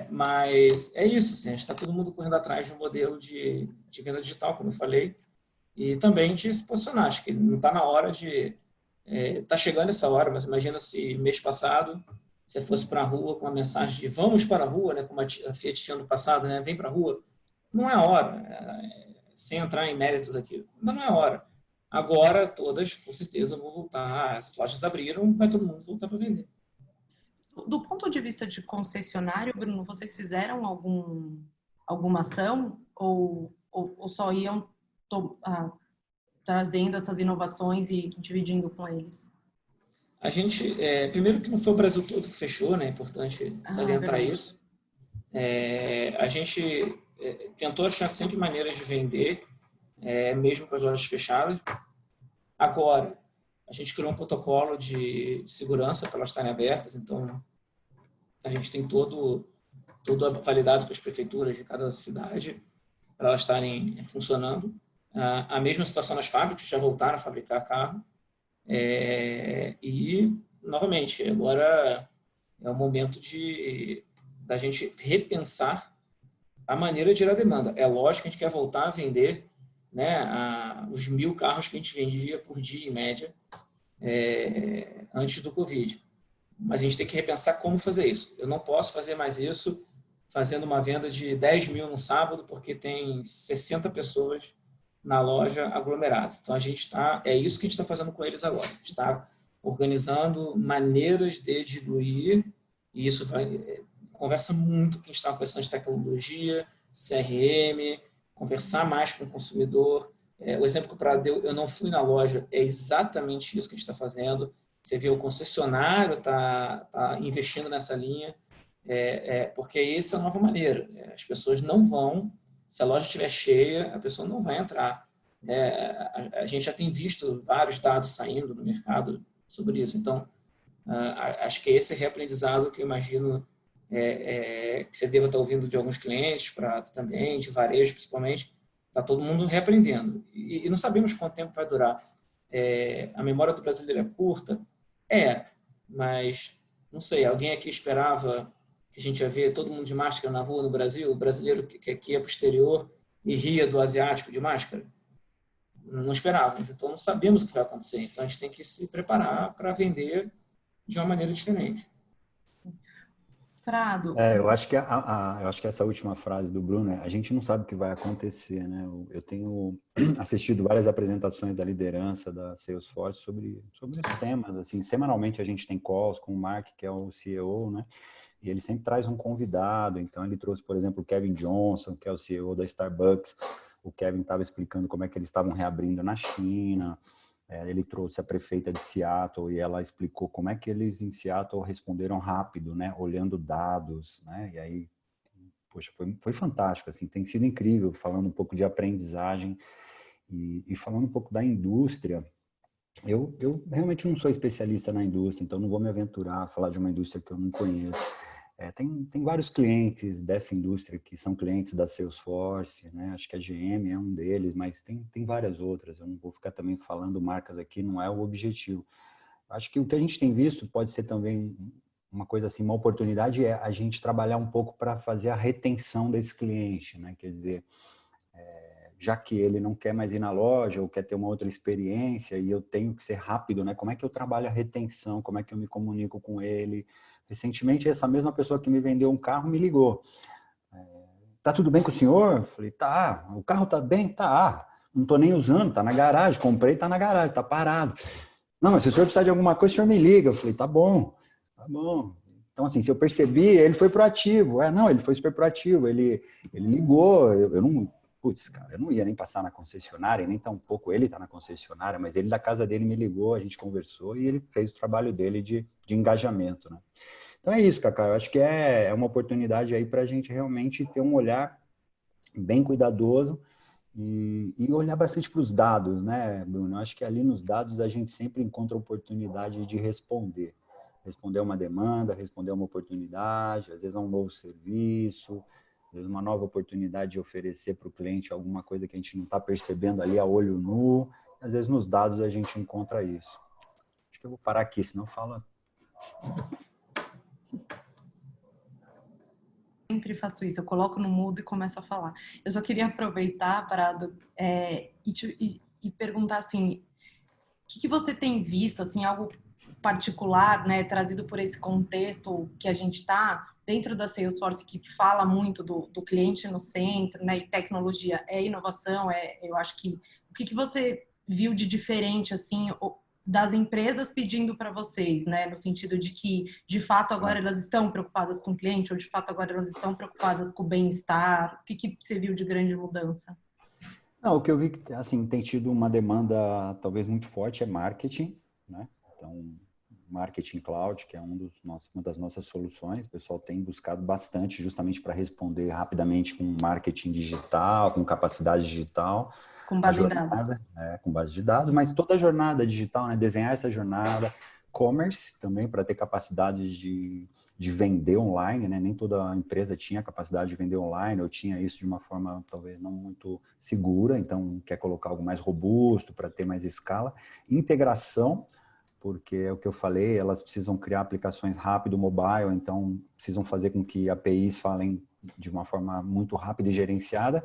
Mas é isso, assim, a gente está todo mundo correndo atrás de um modelo de venda digital, como eu falei, e também de se posicionar. Acho que não está na hora de Tá chegando essa hora, mas imagina se mês passado você fosse para a rua com uma mensagem de vamos para a rua, né, como a Fiat tinha no passado, né, vem para a rua. Não é a hora, sem entrar em méritos aqui, ainda não é a hora. Agora, todas, com certeza, vão voltar. As lojas abriram, vai todo mundo voltar para vender. Do ponto de vista de concessionário, Bruno, vocês fizeram alguma ação ou só iam trazendo essas inovações e dividindo com eles? A gente, primeiro que não foi o Brasil todo que fechou, né? É importante salientar isso. A gente tentou achar sempre maneiras de vender, mesmo com as lojas fechadas. Agora, a gente criou um protocolo de segurança para elas estarem abertas, então a gente tem tudo validado com as prefeituras de cada cidade para elas estarem funcionando. A mesma situação nas fábricas, já voltaram a fabricar carro. E, novamente, agora é o momento da gente repensar a maneira de gerar demanda. É lógico que a gente quer voltar a vender, né, os 1.000 carros que a gente vendia por dia, em média, antes do Covid. Mas a gente tem que repensar como fazer isso. Eu não posso fazer mais isso fazendo uma venda de 10 mil no sábado, porque tem 60 pessoas na loja aglomeradas. Então, é isso que a gente está fazendo com eles agora. A gente está organizando maneiras de diluir, e isso conversa muito com a gente está com questão de tecnologia, CRM, conversar mais com o consumidor. O exemplo que o Prado deu, eu não fui na loja, é exatamente isso que a gente está fazendo. Você vê o concessionário tá investindo nessa linha, porque essa é a nova maneira. As pessoas não vão, se a loja estiver cheia, a pessoa não vai entrar. A gente já tem visto vários dados saindo no mercado sobre isso. Então, acho que esse reaprendizado que eu imagino que você deva estar ouvindo de alguns clientes, também, de varejo principalmente, está todo mundo reaprendendo. E não sabemos quanto tempo vai durar. A memória do brasileiro é curta? Mas, não sei, alguém aqui esperava que a gente ia ver todo mundo de máscara na rua no Brasil? O brasileiro que aqui é para o exterior e ria do asiático de máscara? Não esperávamos. Então, não sabemos o que vai acontecer. Então, a gente tem que se preparar para vender de uma maneira diferente. Prado. Eu acho que eu acho que essa última frase do Bruno, a gente não sabe o que vai acontecer, né? Eu tenho assistido várias apresentações da liderança da Salesforce sobre esses temas. Assim, semanalmente a gente tem calls com o Mark, que é o CEO, né? E ele sempre traz um convidado. Então ele trouxe, por exemplo, o Kevin Johnson, que é o CEO da Starbucks. O Kevin estava explicando como é que eles estavam reabrindo na China. Ele trouxe a prefeita de Seattle e ela explicou como é que eles em Seattle responderam rápido, né? Olhando dados, né? E aí, poxa, foi fantástico, assim, tem sido incrível, falando um pouco de aprendizagem e falando um pouco da indústria. Eu realmente não sou especialista na indústria, então não vou me aventurar a falar de uma indústria que eu não conheço. Tem vários clientes dessa indústria que são clientes da Salesforce, né? Acho que a GM é um deles, mas tem várias outras. Eu não vou ficar também falando marcas aqui, não é o objetivo. Acho que o que a gente tem visto pode ser também uma coisa assim, uma oportunidade é a gente trabalhar um pouco para fazer a retenção desse cliente, né? Quer dizer, já que ele não quer mais ir na loja ou quer ter uma outra experiência e eu tenho que ser rápido, né? Como é que eu trabalho a retenção? Como é que eu me comunico com ele? Recentemente, essa mesma pessoa que me vendeu um carro me ligou. Tá tudo bem com o senhor? Eu falei, tá. O carro tá bem? Tá. Não tô nem usando, tá na garagem. Comprei, tá na garagem, tá parado. Não, mas se o senhor precisar de alguma coisa, o senhor me liga. Eu falei, tá bom, tá bom. Então, assim, se eu percebi, ele foi proativo. Não, ele foi super proativo. Ele ligou, eu não... Putz, cara, eu não ia nem passar na concessionária, nem tampouco ele tá na concessionária, mas ele da casa dele me ligou, a gente conversou e ele fez o trabalho dele de engajamento, né? Então é isso, Cacá. Eu acho que é uma oportunidade aí para a gente realmente ter um olhar bem cuidadoso e olhar bastante para os dados, né, Bruno? Eu acho que ali nos dados a gente sempre encontra oportunidade de responder. Responder uma demanda, responder uma oportunidade, às vezes a um novo serviço, às vezes uma nova oportunidade de oferecer para o cliente alguma coisa que a gente não está percebendo ali a olho nu. Às vezes nos dados a gente encontra isso. Acho que eu vou parar aqui, senão fala... Sempre faço isso, eu coloco no mudo e começo a falar. Eu só queria aproveitar, Prado, e perguntar assim, que você tem visto, assim, algo particular, né, trazido por esse contexto que a gente está dentro da Salesforce, que fala muito do cliente no centro, né, e tecnologia é inovação, eu acho que o que você viu de diferente, assim, das empresas pedindo para vocês, né, no sentido de que, de fato, agora elas estão preocupadas com o cliente, ou de fato agora elas estão preocupadas com o bem-estar? O que você viu de grande mudança? Não, o que eu vi que assim, tem tido uma demanda talvez muito forte é marketing, né? Então, marketing cloud, que é uma das nossas soluções, o pessoal tem buscado bastante justamente para responder rapidamente com marketing digital, com capacidade digital, Com a base em dados. jornada, com base de dados, mas toda a jornada digital, né? Desenhar essa jornada, commerce também para ter capacidade de vender online, né? Nem toda empresa tinha capacidade de vender online, ou tinha isso de uma forma talvez não muito segura, então quer colocar algo mais robusto para ter mais escala. Integração, porque é o que eu falei, elas precisam criar aplicações rápido, mobile, então precisam fazer com que APIs falem de uma forma muito rápida e gerenciada.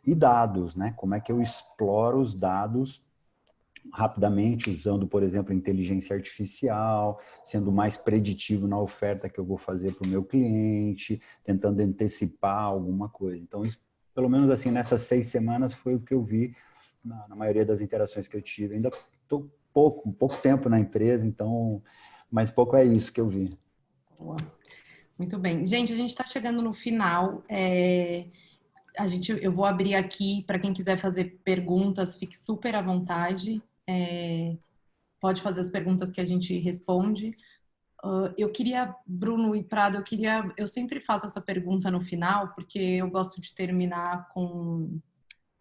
E dados, né? Como é que eu exploro os dados rapidamente, usando, por exemplo, inteligência artificial, sendo mais preditivo na oferta que eu vou fazer para o meu cliente, tentando antecipar alguma coisa. Então, isso, pelo menos assim, nessas 6 semanas foi o que eu vi na maioria das interações que eu tive. Ainda estou pouco tempo na empresa, então, mas pouco é isso que eu vi. Boa. Muito bem. Gente, a gente está chegando no final. Eu vou abrir aqui para quem quiser fazer perguntas, fique super à vontade. Pode fazer as perguntas que a gente responde. Eu queria, Bruno e Prado, eu sempre faço essa pergunta no final, porque eu gosto de terminar com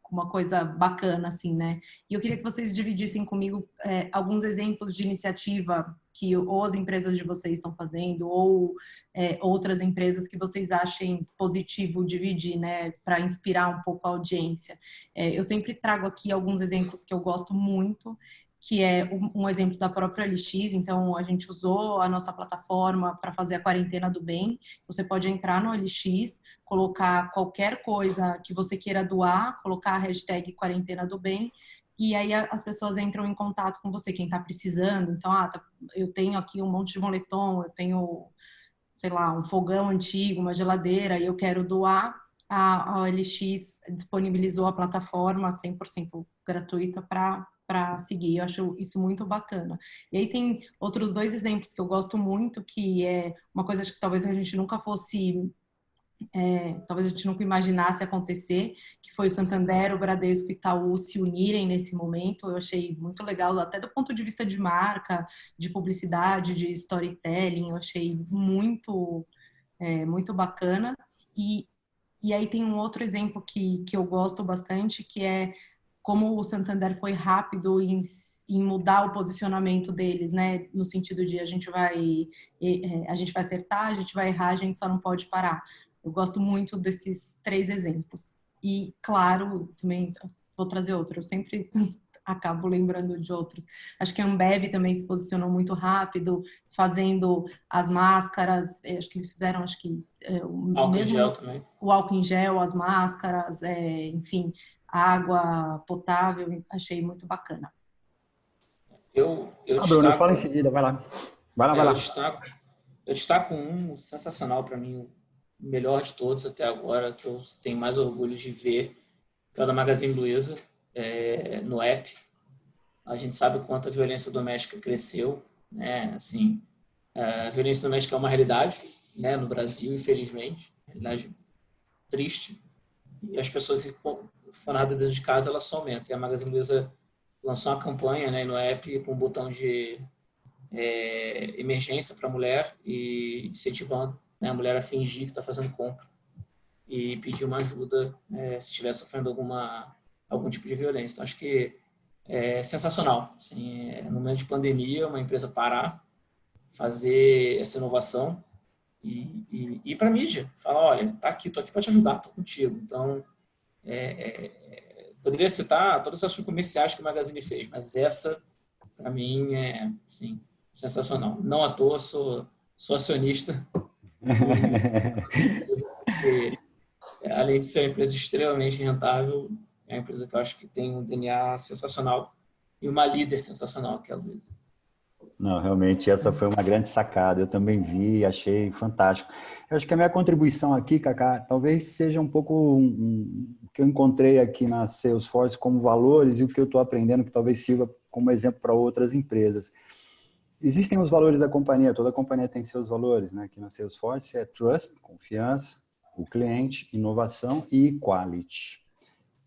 uma coisa bacana, assim, né? E eu queria que vocês dividissem comigo alguns exemplos de iniciativa que ou as empresas de vocês estão fazendo, ou outras empresas que vocês achem positivo dividir, né? Para inspirar um pouco a audiência. Eu sempre trago aqui alguns exemplos que eu gosto muito, que é um exemplo da própria LX. Então, a gente usou a nossa plataforma para fazer a quarentena do bem. Você pode entrar no LX, colocar qualquer coisa que você queira doar, colocar a hashtag quarentena do bem, e aí as pessoas entram em contato com você, quem está precisando. Então, eu tenho aqui um monte de moletom, eu tenho, sei lá, um fogão antigo, uma geladeira, e eu quero doar. A OLX disponibilizou a plataforma 100% gratuita para seguir. Eu acho isso muito bacana. E aí tem outros 2 exemplos que eu gosto muito, que é uma coisa que talvez a gente nunca fosse talvez a gente nunca imaginasse acontecer, que foi o Santander, o Bradesco e Itaú se unirem nesse momento. Eu achei muito legal, até do ponto de vista de marca, de publicidade, de storytelling, eu achei muito bacana. E aí tem um outro exemplo que eu gosto bastante, que é como o Santander foi rápido em mudar o posicionamento deles, né? No sentido de a gente vai acertar, a gente vai errar, a gente só não pode parar. Eu gosto muito desses 3 exemplos. E, claro, também vou trazer outro. Eu sempre acabo lembrando de outros. Acho que a Ambev também se posicionou muito rápido, fazendo as máscaras. Acho que eles fizeram, Álcool em gel também. O álcool em gel, as máscaras, enfim, água potável. Achei muito bacana. Eu Bruno, eu falo destaco, em seguida, vai lá. Vai lá. eu destaco um sensacional para mim, o melhor de todos até agora, que eu tenho mais orgulho de ver, que é o da Magazine Luiza, no app. A gente sabe o quanto a violência doméstica cresceu, né? Assim, a violência doméstica é uma realidade, né, no Brasil, infelizmente, realidade triste. E as pessoas que foram dentro de casa, elas só aumentam. E a Magazine Luiza lançou uma campanha, né, no app com um botão de emergência para a mulher e incentivando, né, a mulher a fingir que está fazendo compra e pedir uma ajuda se estiver sofrendo algum tipo de violência. Então, acho que é sensacional. Assim, no momento de pandemia, uma empresa parar, fazer essa inovação e ir para a mídia. Falar, olha, tá aqui, tô aqui para te ajudar, tô contigo. Então, poderia citar todas as ações comerciais que a Magazine fez, mas essa, para mim, é assim, sensacional. Não à toa, sou acionista. Porque, além de ser uma empresa extremamente rentável, é uma empresa que eu acho que tem um DNA sensacional e uma líder sensacional que é a Luísa. Não, realmente essa foi uma grande sacada. Eu também vi, achei fantástico. Eu acho que a minha contribuição aqui, Cacá, talvez seja um pouco o que eu encontrei aqui na Salesforce como valores e o que eu estou aprendendo que talvez sirva como exemplo para outras empresas. Existem os valores da companhia, toda companhia tem seus valores, né? Aqui na Salesforce é trust, confiança, o cliente, inovação e quality,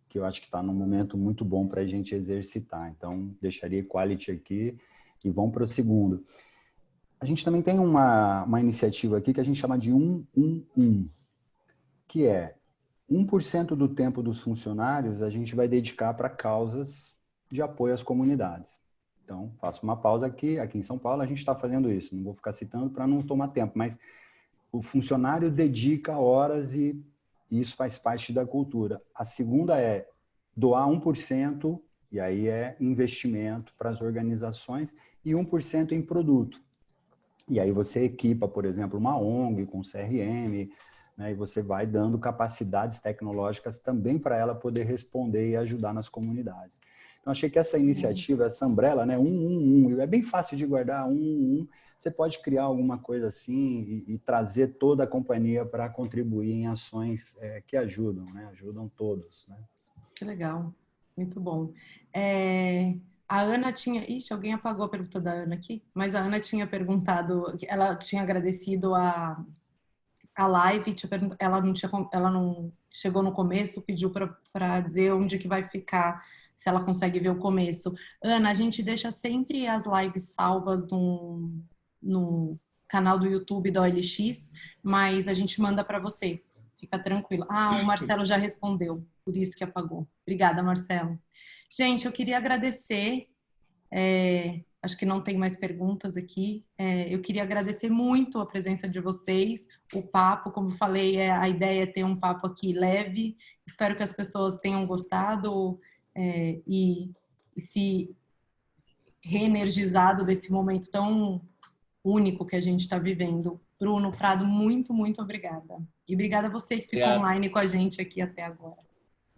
que eu acho que está num momento muito bom para a gente exercitar. Então, deixaria quality aqui e vamos para o segundo. A gente também tem uma iniciativa aqui que a gente chama de 1-1-1, que é 1% do tempo dos funcionários a gente vai dedicar para causas de apoio às comunidades. Então, faço uma pausa aqui em São Paulo a gente está fazendo isso, não vou ficar citando para não tomar tempo, mas o funcionário dedica horas e isso faz parte da cultura. A segunda é doar 1%, e aí é investimento para as organizações, e 1% em produto. E aí você equipa, por exemplo, uma ONG com CRM, né, e você vai dando capacidades tecnológicas também para ela poder responder e ajudar nas comunidades. Então, achei que essa iniciativa, essa umbrella, né, 1-1-1, é bem fácil de guardar, 1-1-1. Você pode criar alguma coisa assim e trazer toda a companhia para contribuir em ações que ajudam, né, ajudam todos, né? Que legal, muito bom. A Ana tinha... Ixi, alguém apagou a pergunta da Ana aqui, mas a Ana tinha perguntado, ela tinha agradecido a live, ela não chegou no começo, pediu para dizer onde que vai ficar, se ela consegue ver o começo. Ana, a gente deixa sempre as lives salvas no canal do YouTube da OLX, mas a gente manda para você. Fica tranquilo. Ah, o Marcelo já respondeu, por isso que apagou. Obrigada, Marcelo. Gente, eu queria agradecer. Acho que não tem mais perguntas aqui. Eu queria agradecer muito a presença de vocês, o papo, como eu falei, a ideia é ter um papo aqui leve. Espero que as pessoas tenham gostado e se reenergizado desse momento tão único que a gente está vivendo. Bruno Prado, muito, muito obrigada. E obrigada a você que ficou Obrigado. online com a gente aqui até agora.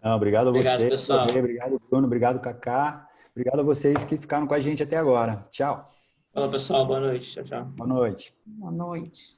Não, obrigado a Obrigado, você, pessoal. obrigado, Bruno, obrigado, Cacá. Obrigado a vocês que ficaram com a gente até agora. Tchau. Fala, pessoal. Boa noite. Tchau, tchau. Boa noite. Boa noite.